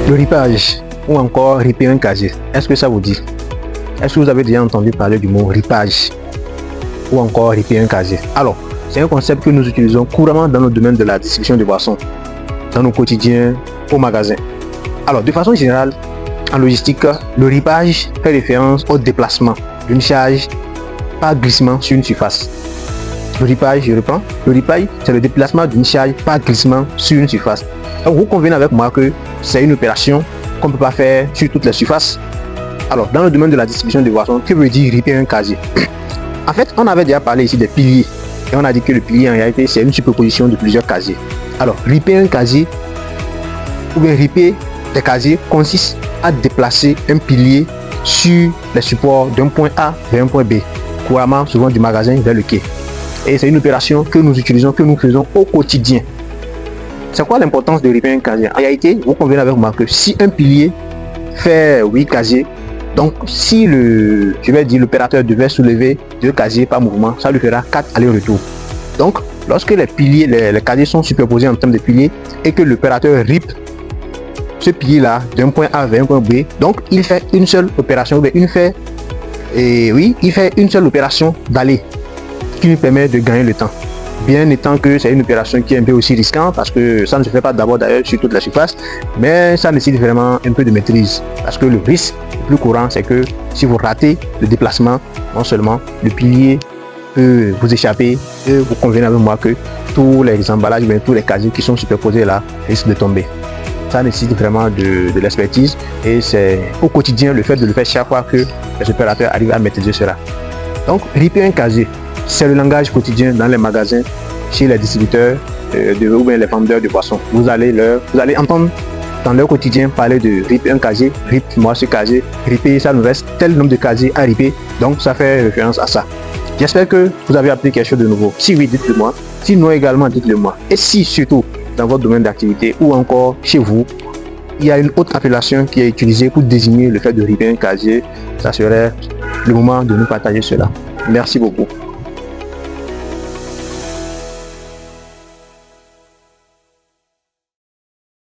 Le ripage ou encore riper un casier, est-ce que ça vous dit? Est-ce que vous avez déjà entendu parler du mot ripage ou encore riper un casier? Alors, c'est un concept que nous utilisons couramment dans le domaine de la distribution de boissons, dans nos quotidiens, au magasin. Alors, de façon générale, en logistique, le ripage fait référence au déplacement d'une charge par glissement sur une surface. Le ripage, je reprends, le ripage, c'est le déplacement d'une charge par glissement sur une surface. Donc, vous convenez avec moi que c'est une opération qu'on ne peut pas faire sur toutes les surfaces. Alors, dans le domaine de la distribution de boissons, que veut dire riper un casier? En fait, on avait déjà parlé ici des piliers. Et on a dit que le pilier, en réalité, c'est une superposition de plusieurs casiers. Alors, riper un casier, ou bien riper des casiers, consiste à déplacer un pilier sur les supports d'un point A vers un point B, couramment souvent du magasin vers le quai. Et c'est une opération que nous utilisons, que nous faisons au quotidien. C'est quoi l'importance de riper un casier? En réalité, vous convenez avec moi que si un pilier fait 8 casiers, donc si l'opérateur devait soulever 2 casiers par mouvement, ça lui fera 4 allers-retours. Donc, lorsque les piliers, les casiers sont superposés en termes de piliers et que l'opérateur ripe ce pilier-là d'un point A vers un point B, donc il fait une seule opération, il fait une seule opération d'aller qui lui permet de gagner le temps. Bien étant que c'est une opération qui est un peu aussi risquante parce que ça ne se fait pas d'abord d'ailleurs sur toute la surface, mais ça nécessite vraiment un peu de maîtrise parce que le risque le plus courant c'est que si vous ratez le déplacement, non seulement le pilier peut vous échapper et vous convenez avec moi que tous les emballages, mais tous les casiers qui sont superposés là risquent de tomber. Ça nécessite vraiment de l'expertise et c'est au quotidien le fait de le faire chaque fois que les opérateurs arrivent à maîtriser cela. Donc riper un casier, c'est le langage quotidien dans les magasins, chez les distributeurs ou bien les vendeurs de boissons. Vous allez entendre dans leur quotidien parler de riper un casier, ripe-moi ce casier, riper, ça nous reste tel nombre de casiers à riper, donc ça fait référence à ça. J'espère que vous avez appris quelque chose de nouveau. Si oui, dites-le moi. Si non également, dites-le moi. Et si surtout, dans votre domaine d'activité ou encore chez vous, il y a une autre appellation qui est utilisée pour désigner le fait de riper un casier, ça serait le moment de nous partager cela. Merci beaucoup.